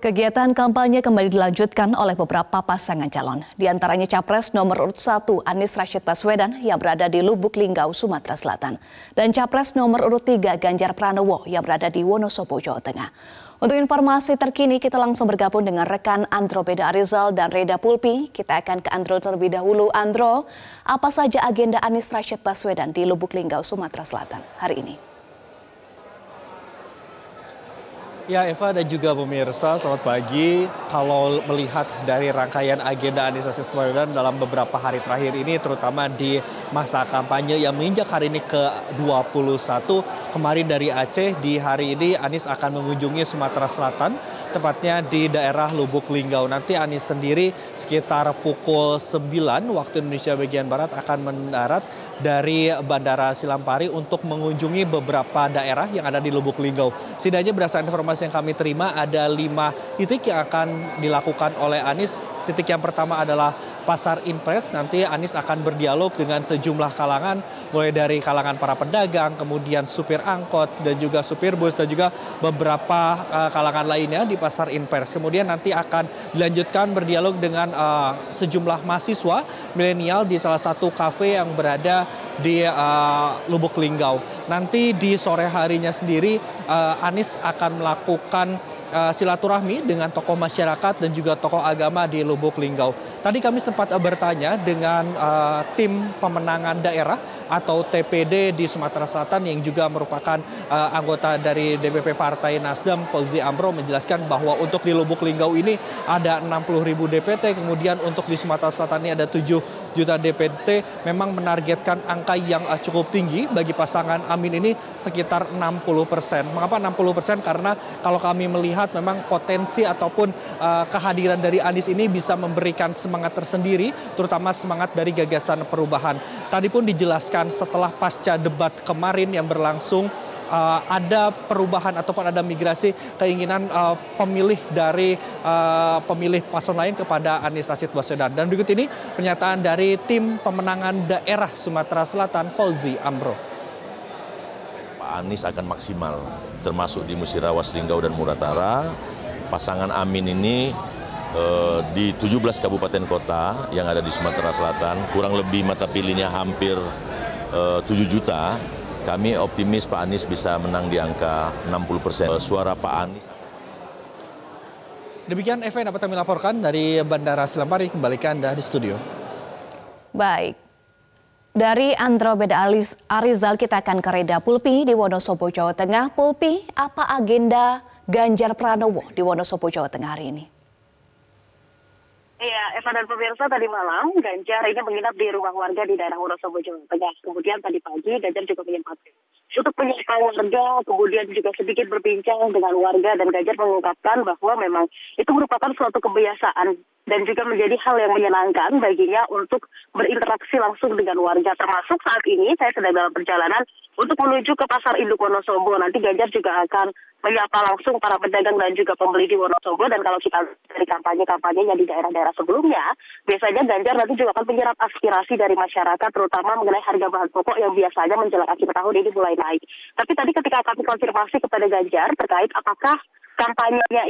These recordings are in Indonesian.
Kegiatan kampanye kembali dilanjutkan oleh beberapa pasangan calon. Di antaranya Capres nomor urut 1 Anies Rashid Baswedan yang berada di Lubuk Linggau, Sumatera Selatan. Dan Capres nomor urut 3 Ganjar Pranowo yang berada di Wonosobo, Jawa Tengah. Untuk informasi terkini kita langsung bergabung dengan rekan Andromeda Arizal dan Reda Pulpi. Kita akan ke Andro terlebih dahulu. Andro, apa saja agenda Anies Rashid Baswedan di Lubuk Linggau, Sumatera Selatan hari ini? Ya Eva dan juga pemirsa, selamat pagi. Kalau melihat dari rangkaian agenda Anies Rashid Baswedan dalam beberapa hari terakhir ini, terutama di masa kampanye yang menginjak hari ini ke-21, kemarin dari Aceh, di hari ini Anies akan mengunjungi Sumatera Selatan, tepatnya di daerah Lubuk Linggau. Nanti Anies sendiri sekitar pukul 9 waktu Indonesia bagian Barat akan mendarat dari Bandara Silampari untuk mengunjungi beberapa daerah yang ada di Lubuk Linggau. Setidaknya berdasarkan informasi yang kami terima ada 5 titik yang akan dilakukan oleh Anies. Titik yang pertama adalah Pasar Impres. Nanti Anies akan berdialog dengan sejumlah kalangan, mulai dari kalangan para pedagang, kemudian supir angkot dan juga supir bus dan juga beberapa kalangan lainnya di Pasar Impres. Kemudian nanti akan dilanjutkan berdialog dengan sejumlah mahasiswa milenial di salah satu kafe yang berada di Lubuk Linggau. Nanti di sore harinya sendiri Anies akan melakukan silaturahmi dengan tokoh masyarakat dan juga tokoh agama di Lubuk Linggau. Tadi kami sempat bertanya dengan tim pemenangan daerah atau TPD di Sumatera Selatan yang juga merupakan anggota dari DPP Partai Nasdem, Fauzi Amro, menjelaskan bahwa untuk di Lubuk Linggau ini ada 60.000 DPT, kemudian untuk di Sumatera Selatan ini ada 7 juta DPT. Memang menargetkan angka yang cukup tinggi bagi pasangan Amin ini sekitar 60%. Mengapa 60%? Karena kalau kami melihat memang potensi ataupun kehadiran dari Anies ini bisa memberikan semangat tersendiri, terutama semangat dari gagasan perubahan. Tadi pun dijelaskan setelah pasca debat kemarin yang berlangsung, ada perubahan ataupun ada migrasi keinginan pemilih dari pemilih paslon lain kepada Anies Rashid Baswedan. Dan berikut ini pernyataan dari tim pemenangan daerah Sumatera Selatan, Fauzi Amro. Pak Anies akan maksimal, termasuk di Musirawas, Linggau, dan Muratara. Pasangan Amin ini di 17 kabupaten kota yang ada di Sumatera Selatan, kurang lebih mata pilihnya hampir 7 juta. Kami optimis Pak Anies bisa menang di angka 60%. Suara Pak Anies. Demikian Eva yang dapat kami laporkan dari Bandara Silampari. Kembalikan Anda di studio. Baik. Dari Andromeda Arizal kita akan ke Reda Pulpi di Wonosobo, Jawa Tengah. Pulpi, apa agenda Ganjar Pranowo di Wonosobo, Jawa Tengah hari ini? Iya, Eva dan pemirsa, tadi malam Ganjar ini menginap di rumah warga di daerah Wonosobo, Jawa Tengah. Kemudian tadi pagi Ganjar juga menyempatkan untuk menyapa warga, kemudian juga sedikit berbincang dengan warga, dan Ganjar mengungkapkan bahwa memang itu merupakan suatu kebiasaan dan juga menjadi hal yang menyenangkan baginya untuk berinteraksi langsung dengan warga. Termasuk saat ini saya sedang dalam perjalanan untuk menuju ke Pasar Induk Wonosobo. Nanti Ganjar juga akan menyapa langsung para pedagang dan juga pembeli di Wonosobo. Dan kalau kita dari kampanye-kampanyenya di daerah-daerah sebelumnya, biasanya Ganjar nanti juga akan menyerap aspirasi dari masyarakat, terutama mengenai harga bahan pokok yang biasanya menjelang akhir tahun ini mulai naik. Tapi tadi ketika kami konfirmasi kepada Ganjar terkait apakah kampanyenya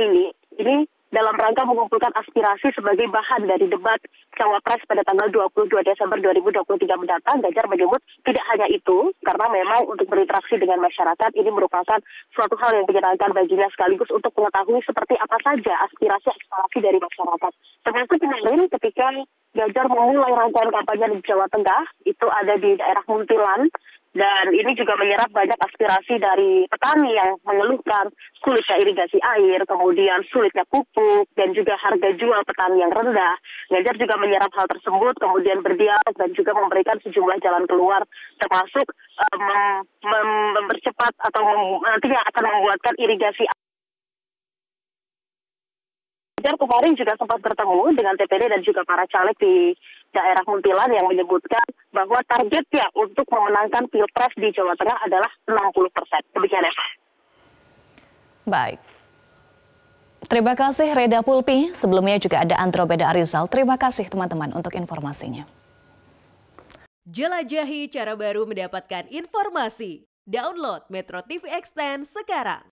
ini dalam rangka mengumpulkan aspirasi sebagai bahan dari debat Cawapres pada tanggal 22 Desember 2023 mendatang, Ganjar menyebut tidak hanya itu, karena memang untuk berinteraksi dengan masyarakat ini merupakan suatu hal yang menyenangkan baginya, sekaligus untuk mengetahui seperti apa saja aspirasi dari masyarakat. Termasuk kemarin ketika Ganjar memulai rangkaian kampanye di Jawa Tengah, itu ada di daerah Muntilan. Dan ini juga menyerap banyak aspirasi dari petani yang mengeluhkan sulitnya irigasi air, kemudian sulitnya pupuk, dan juga harga jual petani yang rendah. Ganjar juga menyerap hal tersebut, kemudian berdialog dan juga memberikan sejumlah jalan keluar, termasuk mempercepat atau nantinya akan membuatkan irigasi air. Ganjar kemarin juga sempat bertemu dengan TPD dan juga para caleg di daerah Muntilan yang menyebutkan bahwa targetnya untuk memenangkan Pilpres di Jawa Tengah adalah 60%. Demikian, Eva. Baik. Terima kasih Reda Pulpi. Sebelumnya juga ada Andromeda Arizal. Terima kasih teman-teman untuk informasinya. Jelajahi cara baru mendapatkan informasi. Download Metro TV Extend sekarang.